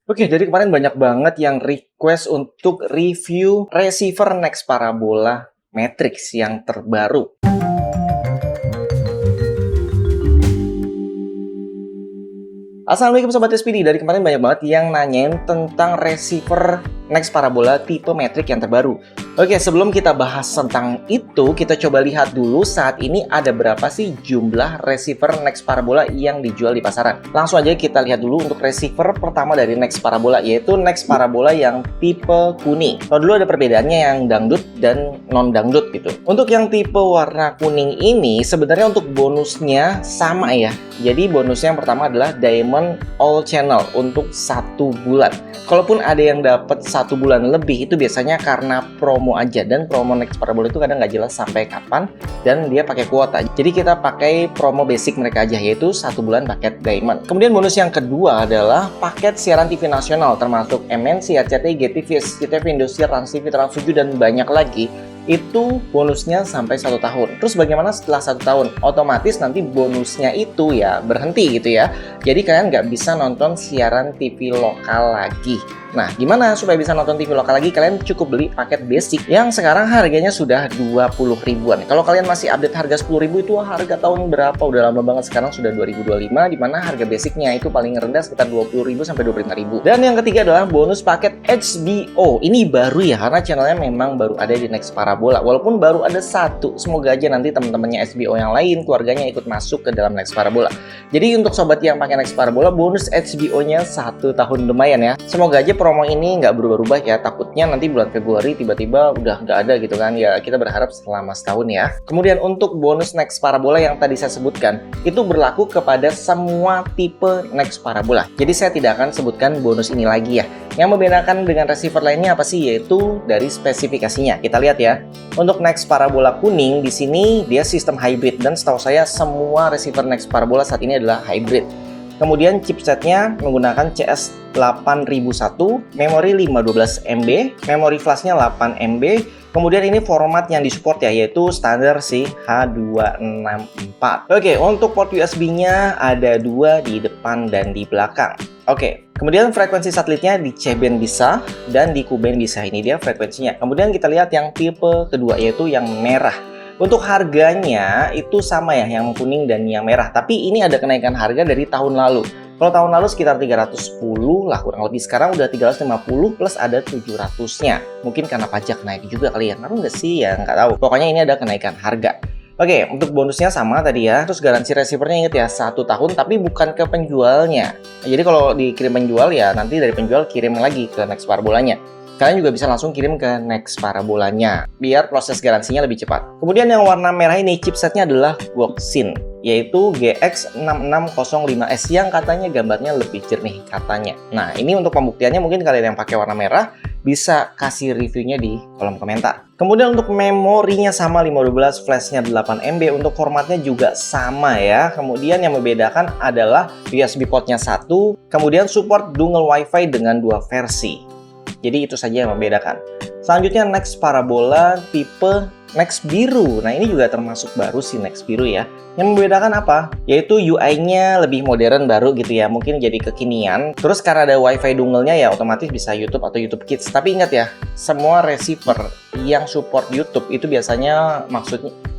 Oke, dari kemarin banyak banget yang request untuk review receiver Next Parabola Matrix yang terbaru. Assalamualaikum Sobat SPD, dari kemarin banyak banget yang nanyain tentang receiver Next Parabola tipe Matrix yang terbaru. Oke, sebelum kita bahas tentang itu, kita coba lihat dulu saat ini ada berapa sih jumlah receiver Next Parabola yang dijual di pasaran. Langsung aja kita lihat dulu untuk receiver pertama dari Next Parabola, yaitu Next Parabola yang tipe kuning. Kalau dulu ada perbedaannya yang dangdut dan non-dangdut gitu. Untuk yang tipe warna kuning ini, sebenarnya untuk bonusnya sama ya. Jadi bonusnya yang pertama adalah Diamond All Channel untuk 1 bulan. Kalaupun ada yang dapat 1 bulan lebih, itu biasanya karena promo aja. Dan promo Next Parabola itu kadang nggak jelas sampai kapan, dan dia pakai kuota. Jadi kita pakai promo basic mereka aja, yaitu 1 bulan paket Diamond. Kemudian bonus yang kedua adalah paket siaran TV nasional, termasuk MNC, RCTI, GTV, SCTV, Indosiar, Trans TV, Trans 7, dan banyak lagi. Itu bonusnya sampai 1 tahun. Terus bagaimana setelah 1 tahun? Otomatis nanti bonusnya itu ya berhenti gitu ya. Jadi kalian nggak bisa nonton siaran TV lokal lagi. Nah, gimana supaya bisa nonton TV lokal lagi? Kalian cukup beli paket basic yang sekarang harganya sudah 20 ribuan. Kalau kalian masih update harga 10 ribu, itu harga tahun berapa? Udah lama banget, sekarang sudah 2025, di mana harga basicnya itu paling rendah sekitar 20 ribu sampai 25 ribu. Dan yang ketiga adalah bonus paket HBO. Ini baru ya, karena channelnya memang baru ada di Next Parabola. Walaupun baru ada 1, semoga aja nanti teman-temannya HBO yang lain, keluarganya ikut masuk ke dalam Next Parabola. Jadi untuk sobat yang pakai Next Parabola, bonus HBO-nya 1 tahun lumayan ya. Semoga aja promo ini nggak berubah-ubah ya, takutnya nanti bulan Februari tiba-tiba udah nggak ada gitu kan ya. Kita berharap selama setahun ya. Kemudian untuk bonus Next Parabola yang tadi saya sebutkan, itu berlaku kepada semua tipe Next Parabola. Jadi saya tidak akan sebutkan bonus ini lagi ya. Yang membedakan dengan receiver lainnya apa sih? Yaitu dari spesifikasinya. Kita lihat ya. Untuk Next Parabola kuning di sini dia sistem hybrid, dan setahu saya semua receiver Next Parabola saat ini adalah hybrid. Kemudian chipsetnya menggunakan CS8001, memori 512 MB, memori flashnya 8 MB. Kemudian ini format yang disupport ya, yaitu standar sih H264. Oke, untuk port USB-nya ada 2 di depan dan di belakang. Oke, kemudian frekuensi satelitnya di C-band bisa dan di Q-band bisa. Ini dia frekuensinya. Kemudian kita lihat yang tipe kedua, yaitu yang merah. Untuk harganya itu sama ya, yang kuning dan yang merah. Tapi ini ada kenaikan harga dari tahun lalu. Kalau tahun lalu sekitar 310 lah kurang lebih. Sekarang udah 350 plus ada 700-nya. Mungkin karena pajak naik juga kali ya. Ngaruh nggak sih? Ya nggak tahu. Pokoknya ini ada kenaikan harga. Oke, untuk bonusnya sama tadi ya. Terus garansi receivernya inget ya, 1 tahun tapi bukan ke penjualnya. Jadi kalau dikirim penjual ya nanti dari penjual kirim lagi ke Next Parabolanya. Kalian juga bisa langsung kirim ke Next Parabolanya, biar proses garansinya lebih cepat. Kemudian yang warna merah ini chipsetnya adalah Goxin, yaitu GX6605S yang katanya gambarnya lebih jernih katanya. Nah, ini untuk pembuktiannya mungkin kalian yang pakai warna merah bisa kasih reviewnya di kolom komentar. Kemudian untuk memorinya sama 512, flashnya 8 MB, untuk formatnya juga sama ya. Kemudian yang membedakan adalah USB portnya 1, kemudian support dual WiFi dengan 2 versi. Jadi itu saja yang membedakan. Selanjutnya Next Parabola tipe Next biru. Nah ini juga termasuk baru sih Next biru ya. Yang membedakan apa? Yaitu UI-nya lebih modern baru gitu ya. Mungkin jadi kekinian. Terus karena ada WiFi dongle-nya ya otomatis bisa YouTube atau YouTube Kids. Tapi ingat ya, semua receiver yang support YouTube itu biasanya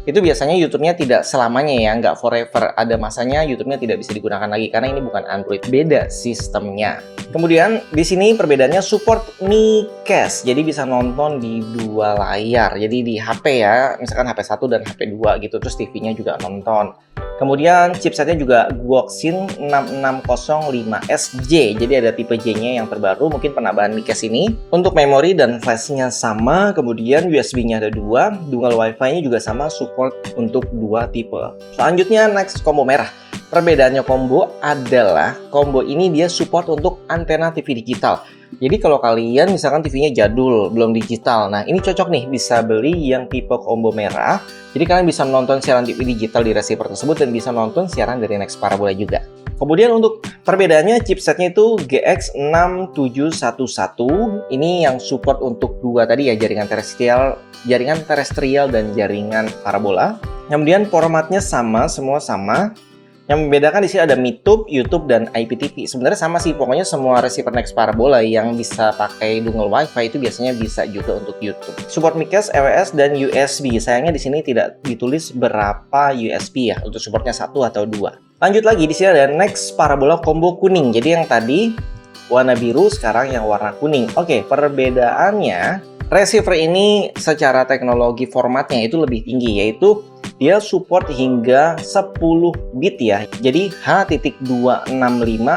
YouTube-nya tidak selamanya ya, nggak forever. Ada masanya YouTube-nya tidak bisa digunakan lagi karena ini bukan Android, beda sistemnya. Kemudian di sini perbedaannya support Mi-Cast, jadi bisa nonton di 2 layar. Jadi di HP ya, misalkan HP 1 dan HP 2 gitu, terus TV-nya juga nonton. Kemudian chipsetnya juga Goxin 6605SJ, jadi ada tipe J-nya yang terbaru, mungkin penambahan Mi-Cast ini. Untuk memori dan flash-nya sama, kemudian USB-nya ada 2, dual WiFi-nya juga sama, support untuk 2 tipe. Selanjutnya Next combo merah. Perbedaannya combo adalah combo ini dia support untuk antena TV digital. Jadi kalau kalian misalkan TV-nya jadul, belum digital, nah ini cocok nih, bisa beli yang tipe combo merah. Jadi kalian bisa menonton siaran TV digital di receiver tersebut dan bisa nonton siaran dari Next Parabola juga. Kemudian untuk perbedaannya chipsetnya itu GX6711. Ini yang support untuk 2 tadi ya, jaringan terestrial dan jaringan parabola. Kemudian formatnya sama, semua sama. Yang membedakan di sini ada MiTube, YouTube, dan IPTV. Sebenarnya sama sih, pokoknya semua receiver Next Parabola yang bisa pakai dongle WiFi itu biasanya bisa juga untuk YouTube. Support microS, EWS, dan USB. Sayangnya di sini tidak ditulis berapa USB ya, untuk supportnya 1 atau 2. Lanjut lagi, di sini ada Next Parabola combo kuning. Jadi yang tadi warna biru, sekarang yang warna kuning. Oke, perbedaannya receiver ini secara teknologi formatnya itu lebih tinggi, yaitu dia support hingga 10 bit ya. Jadi H.265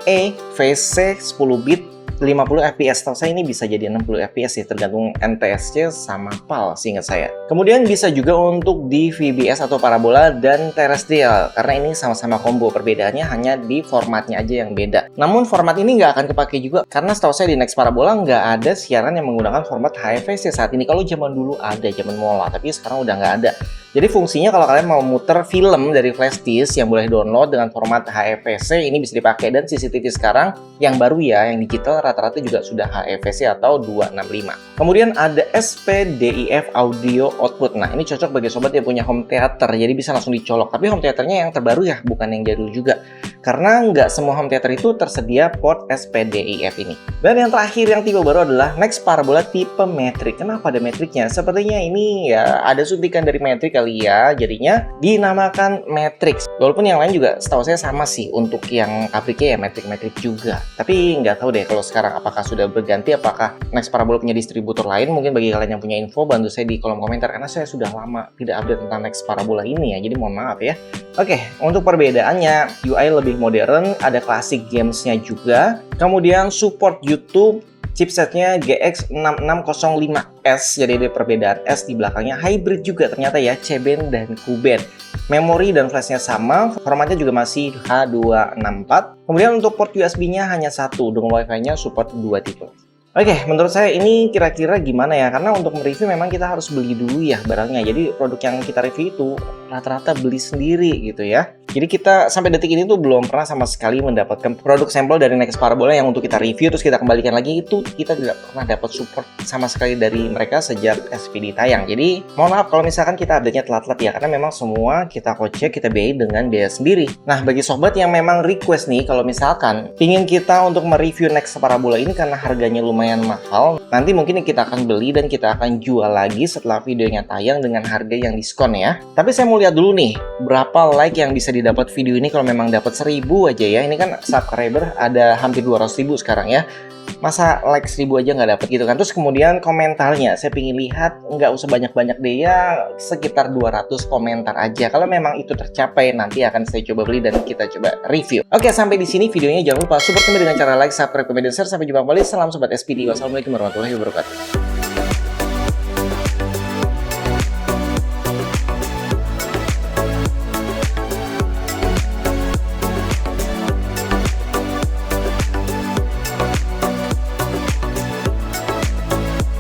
HEVC 10 bit 50 fps. Tahu saya ini bisa jadi 60 fps ya, tergantung NTSC sama PAL seingat saya. Kemudian bisa juga untuk di VBS atau parabola dan terestrial, karena ini sama-sama combo. Perbedaannya hanya di formatnya aja yang beda. Namun format ini nggak akan kepake juga, karena setahu saya di Next Parabola nggak ada siaran yang menggunakan format HEVC saat ini. Kalau zaman dulu ada, zaman Mola, tapi sekarang udah nggak ada. Jadi fungsinya kalau kalian mau muter film dari flash disk yang boleh download dengan format HEVC, ini bisa dipakai. Dan CCTV sekarang yang baru ya, yang digital rata-rata juga sudah HEVC atau 265. Kemudian ada SPDIF audio output. Nah, ini cocok bagi sobat yang punya home theater, jadi bisa langsung dicolok. Tapi home theaternya yang terbaru ya, bukan yang jadul juga. Karena nggak semua home theater itu tersedia port SPDIF ini. Dan yang terakhir yang tipe baru adalah Next Parabola tipe metrik. Kenapa ada metriknya? Sepertinya ini ya ada suntikan dari metrik kali ya, jadinya dinamakan Matrix. Walaupun yang lain juga setahu saya sama sih, untuk yang pabriknya ya metrik juga. Tapi nggak tahu deh kalau sekarang apakah sudah berganti, apakah Next Parabola punya distributor lain. Mungkin bagi kalian yang punya info, bantu saya di kolom komentar, karena saya sudah lama tidak update tentang Next Parabola ini ya, jadi mohon maaf ya. Oke, untuk perbedaannya, UI lebih modern, ada classic gamesnya juga, kemudian support YouTube, chipsetnya GX6605S, jadi ada perbedaan S di belakangnya. Hybrid juga ternyata ya, C-band dan Q-band. Memori dan flashnya sama, formatnya juga masih H264. Kemudian untuk port USB-nya hanya 1, dengan Wi-Fi-nya support 2 tipe. Oke, menurut saya ini kira-kira gimana ya? Karena untuk mereview memang kita harus beli dulu ya barangnya. Jadi produk yang kita review itu rata-rata beli sendiri gitu ya. Jadi kita sampai detik ini tuh belum pernah sama sekali mendapatkan produk sampel dari Next Parabola yang untuk kita review terus kita kembalikan lagi. Itu kita tidak pernah dapat support sama sekali dari mereka sejak SPD tayang. Jadi mohon maaf kalau misalkan kita update-nya telat-telat ya, karena memang semua kita kocek, kita biayai dengan biaya sendiri. Nah, bagi sobat yang memang request nih, kalau misalkan pingin kita untuk mereview Next Parabola ini karena harganya lumayan mahal, nanti mungkin kita akan beli dan kita akan jual lagi setelah videonya tayang dengan harga yang diskon ya. Tapi saya mau lihat dulu nih, berapa like yang bisa didapat video ini kalau memang dapat 1000 aja ya. Ini kan subscriber ada hampir 200.000 sekarang ya. Masa like 1000 aja nggak dapat gitu kan. Terus kemudian komentarnya, saya pengen lihat, nggak usah banyak-banyak deh ya, sekitar 200 komentar aja. Kalau memang itu tercapai, nanti akan saya coba beli dan kita coba review. Oke, sampai di sini videonya. Jangan lupa support kami dengan cara like, subscribe, komen, dan share. Sampai jumpa kembali. Salam sobat SPD. Wassalamualaikum warahmatullahi wabarakatuh.